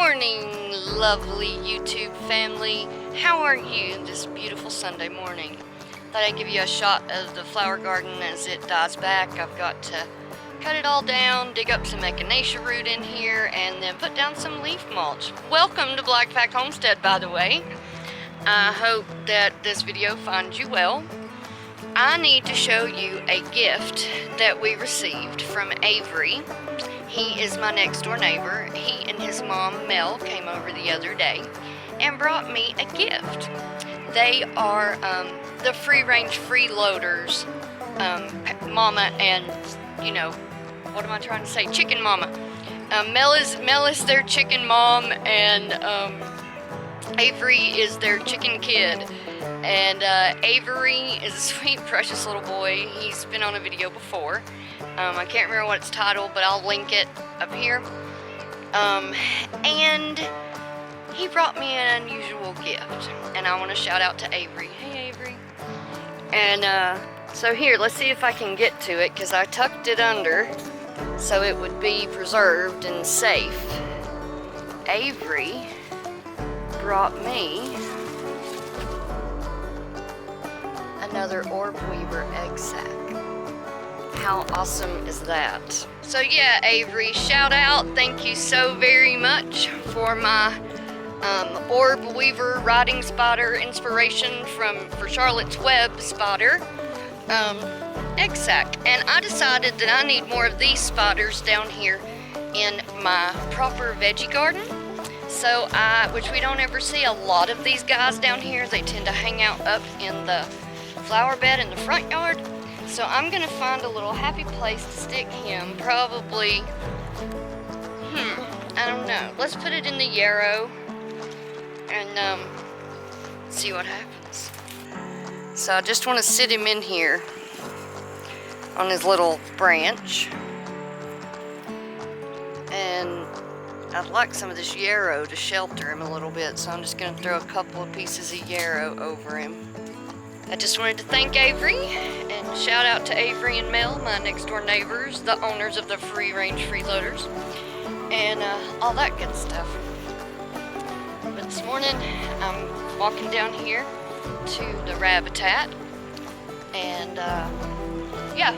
morning, lovely YouTube family. How are you this beautiful Sunday morning? Thought I'd give you a shot of the flower garden as it dies back. I've got to cut it all down, dig up some echinacea root in here, and then put down some leaf mulch. Welcome to Blackpackhomestead, by the way. I hope that this video finds you well. I need to show you a gift that we received from Avery. He is my next door neighbor. He and his mom, Mel, came over the other day and brought me a gift. They are the free-range freeloaders, mama and, you know, what am I trying to say? Chicken mama. Mel is their chicken mom, and Avery is their chicken kid. And Avery is a sweet, precious little boy. He's been on a video before. I can't remember what it's titled, but I'll link it up here. And he brought me an unusual gift, and I want to shout out to Avery. Hey, Avery. And so here, let's see if I can get to it, because I tucked it under so it would be preserved and safe. Avery brought me another orb weaver egg sac. How awesome is that? So yeah, Avery, shout out. Thank you so very much for my orb weaver riding spider inspiration for Charlotte's Web spider egg sac. And I decided that I need more of these spiders down here in my proper veggie garden. So which we don't ever see a lot of these guys down here. They tend to hang out up in the flower bed in the front yard. So I'm gonna find a little happy place to stick him. Probably, I don't know. Let's put it in the yarrow and see what happens. So I just want to sit him in here on his little branch, and I'd like some of this yarrow to shelter him a little bit, so I'm just gonna throw a couple of pieces of yarrow over him. I just wanted to thank Avery and shout out to Avery and Mel, my next door neighbors, the owners of the free range freeloaders, and all that good stuff. But this morning I'm walking down here to the rabbitat, and yeah,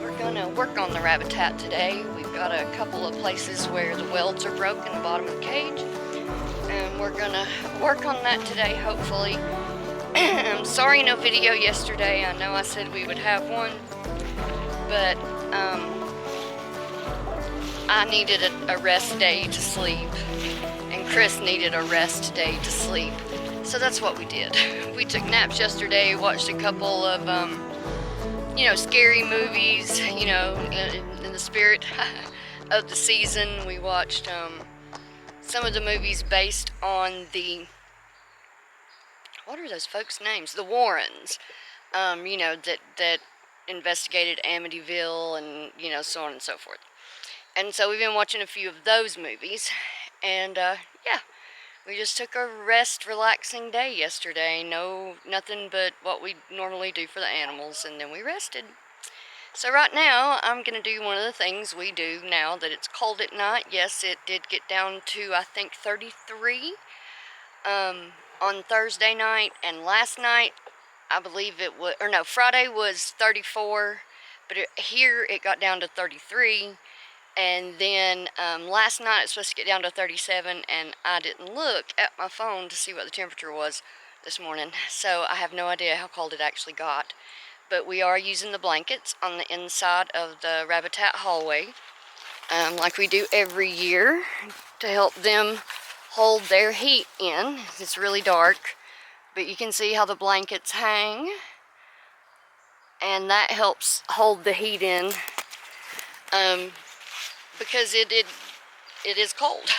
we're gonna work on the rabbitat today. We've got a couple of places where the welds are broke in the bottom of the cage, and we're gonna work on that today, hopefully. I'm sorry no video yesterday. I know I said we would have one, but I needed a rest day to sleep, and Chris needed a rest day to sleep, so that's what we did. We took naps yesterday, watched a couple of you know, scary movies, you know, in the spirit of the season. We watched some of the movies based on the, what are those folks' names? The Warrens, you know, that investigated Amityville and, you know, so on and so forth. And so we've been watching a few of those movies, and yeah, we just took a relaxing day yesterday. Nothing but what we normally do for the animals, and then we rested. So right now, I'm going to do one of the things we do now that it's cold at night. Yes, it did get down to, I think, 33. On Thursday night, and last night, I believe it was, or no, Friday was 34, but here it got down to 33, and then last night it's supposed to get down to 37, and I didn't look at my phone to see what the temperature was this morning, so I have no idea how cold it actually got. But we are using the blankets on the inside of the rabbitat hallway, like we do every year, to help them hold their heat in. It's really dark, but you can see how the blankets hang, and that helps hold the heat in, because it is cold.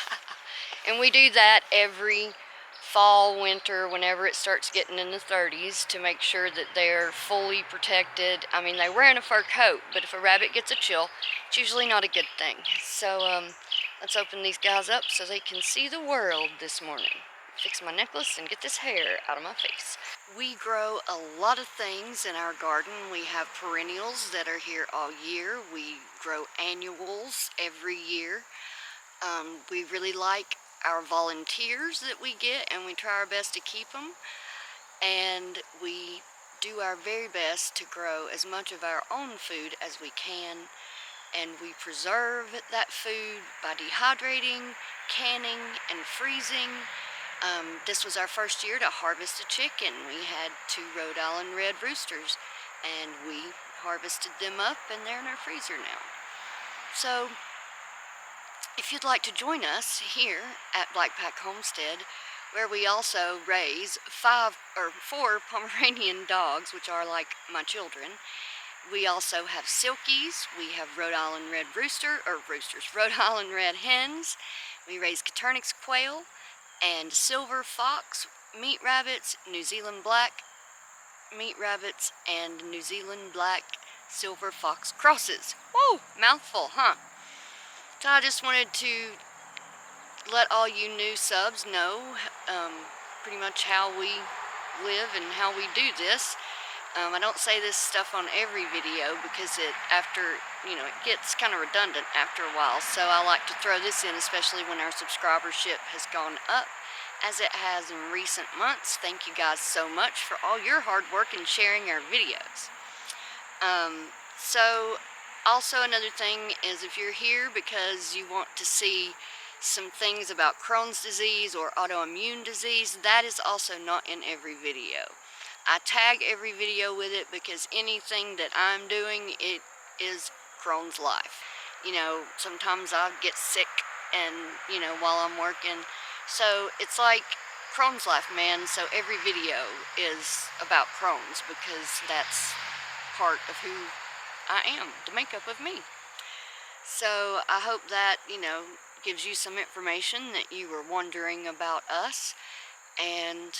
And we do that every fall, winter, whenever it starts getting in the 30s, to make sure that they're fully protected. I mean, they're wearing a fur coat, but if a rabbit gets a chill, it's usually not a good thing. So let's open these guys up so they can see the world this morning. Fix my necklace and get this hair out of my face. We grow a lot of things in our garden. We have perennials that are here all year. We grow annuals every year. We really like our volunteers that we get, and we try our best to keep them. And we do our very best to grow as much of our own food as we can, and we preserve that food by dehydrating, canning, and freezing. This was our first year to harvest a chicken. We had 2 Rhode Island red roosters, and we harvested them up, and they're in our freezer now. So if you'd like to join us here at Blackpack Homestead, where we also raise 4 Pomeranian dogs, which are like my children. We also have silkies, we have Rhode Island red Rhode Island red hens. We raise Caturnix quail and silver fox, meat rabbits, New Zealand black meat rabbits, and New Zealand black silver fox crosses. Whoa, mouthful, huh? So I just wanted to let all you new subs know pretty much how we live and how we do this. I don't say this stuff on every video because it gets kind of redundant after a while. So I like to throw this in, especially when our subscribership has gone up, as it has in recent months. Thank you guys so much for all your hard work and sharing our videos. So also another thing is, if you're here because you want to see some things about Crohn's disease or autoimmune disease, that is also not in every video. I tag every video with it because anything that I'm doing, it is Crohn's life. You know, sometimes I get sick and, while I'm working. So it's like Crohn's life, man. So every video is about Crohn's because that's part of who I am, the makeup of me. So I hope that, gives you some information that you were wondering about us. And,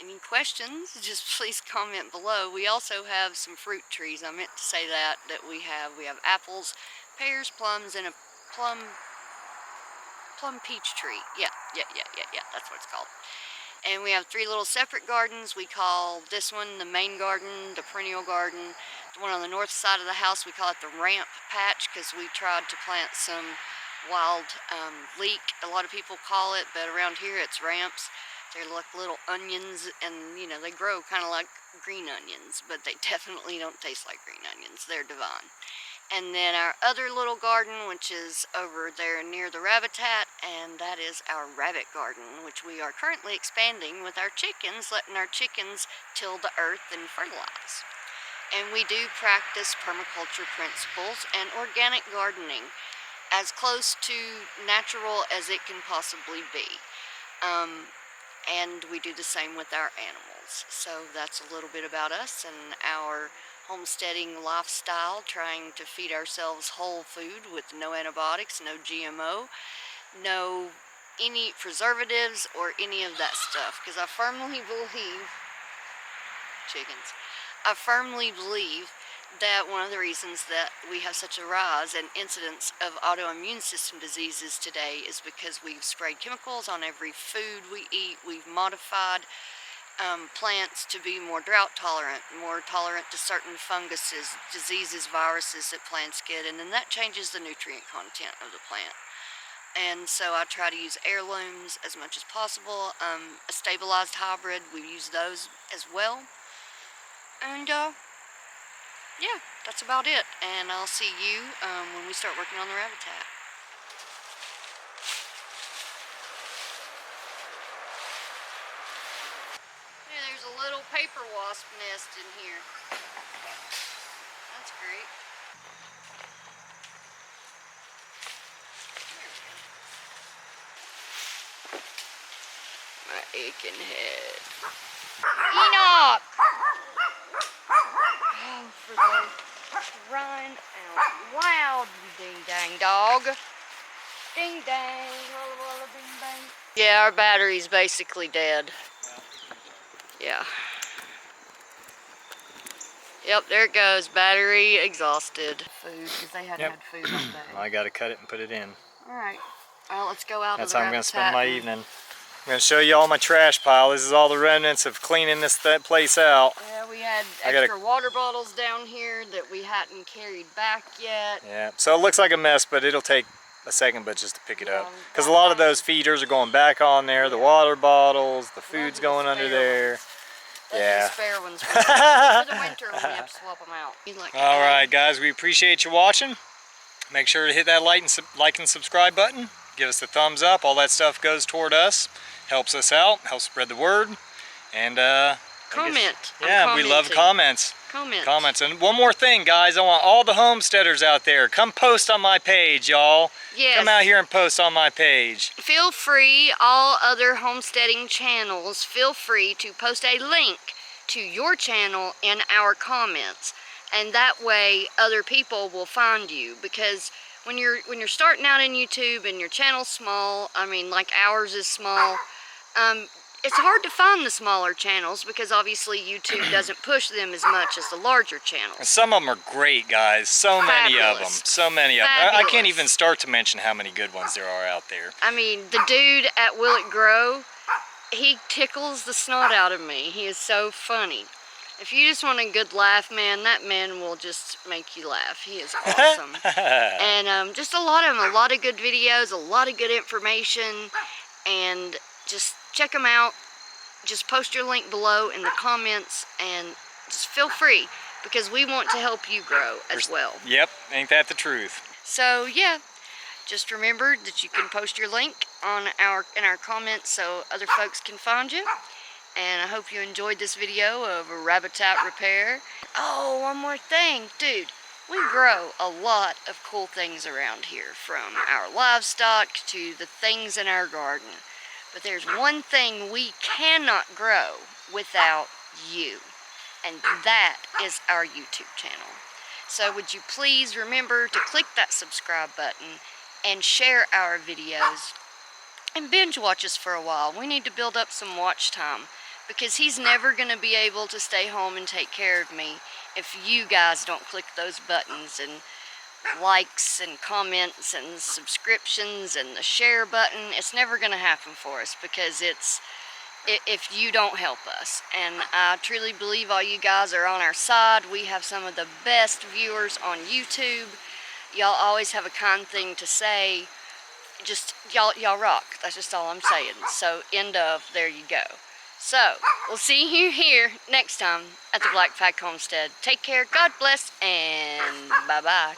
any questions, just please comment below. We also have some fruit trees. I meant to say that we have apples, pears, plums, and a plum peach tree. Yeah, that's what it's called. And we have 3 little separate gardens. We call this one the main garden, the perennial garden. The one on the north side of the house, we call it the ramp patch because we tried to plant some wild leek. A lot of people call it, but around here it's ramps. They're like little onions, and they grow kind of like green onions, but they definitely don't taste like green onions. They're divine. And then our other little garden, which is over there near the rabbit-tat, and that is our rabbit garden, which we are currently expanding with our chickens, letting our chickens till the earth and fertilize. And we do practice permaculture principles and organic gardening, as close to natural as it can possibly be. And we do the same with our animals. So that's a little bit about us and our homesteading lifestyle, trying to feed ourselves whole food with no antibiotics, no GMO, no any preservatives or any of that stuff. Because I firmly believe, I firmly believe that one of the reasons that we have such a rise in incidence of autoimmune system diseases today is because we've sprayed chemicals on every food we eat. We've modified plants to be more drought tolerant, more tolerant to certain funguses, diseases, viruses that plants get, and then that changes the nutrient content of the plant. And so I try to use heirlooms as much as possible. A stabilized hybrid, we use those as well. And yeah, that's about it. And I'll see you when we start working on the rabbit-tat. Yeah, there's a little paper wasp nest in here. That's great. My aching head. Enoch! Oh, for the crying out loud, you ding-dang dog. Ding-dang, walla walla ding-dang. Yeah, our battery's basically dead. Yeah. Yep, there it goes. Battery exhausted. Food, because they hadn't had food all day. I gotta cut it and put it in. Alright. Well, let's go out. That's how I'm gonna spend my evening. I'm going to show you all my trash pile. This is all the remnants of cleaning this place out. Yeah, we had extra water bottles down here that we hadn't carried back yet. Yeah, so it looks like a mess, but it'll take a second, but just to pick it up. Because a lot of those feeders are going back on there, the water bottles, the food's going under there. Yeah. Spare ones for the winter when we have to swap them out. All right, guys, we appreciate you watching. Make sure to hit that like and subscribe button. Give us a thumbs up. All that stuff goes toward us. Helps us out. Helps spread the word. And comment. Yeah, we love comments. Comments. And one more thing, guys. I want all the homesteaders out there. Come post on my page, y'all. Yes. Come out here and post on my page. Feel free, all other homesteading channels, feel free to post a link to your channel in our comments. And that way other people will find you, because when you're starting out in YouTube and your channel's small, I mean like ours is small, it's hard to find the smaller channels because obviously YouTube doesn't push them as much as the larger channels. Some of them are great, guys. So many of them. So many of them. I can't even start to mention how many good ones there are out there. I mean, the dude at Will It Grow, he tickles the snot out of me. He is so funny. If you just want a good laugh, man, that man will just make you laugh. He is awesome. And just a lot of them, a lot of good videos, a lot of good information, and just check them out. Just post your link below in the comments and just feel free, because we want to help you grow as well. Yep, ain't that the truth? So yeah, just remember that you can post your link in our comments so other folks can find you. And I hope you enjoyed this video of a habitat repair. Oh, one more thing, dude. We grow a lot of cool things around here, from our livestock to the things in our garden. But there's one thing we cannot grow without you, and that is our YouTube channel. So would you please remember to click that subscribe button and share our videos and binge watch us for a while. We need to build up some watch time, because he's never going to be able to stay home and take care of me if you guys don't click those buttons and likes and comments and subscriptions and the share button. It's never going to happen for us, because if you don't help us. And I truly believe all you guys are on our side. We have some of the best viewers on YouTube. Y'all always have a kind thing to say. Just y'all rock. That's just all I'm saying. So end of, there you go. So we'll see you here next time at the Blackpack Homestead. Take care, God bless, and bye-bye.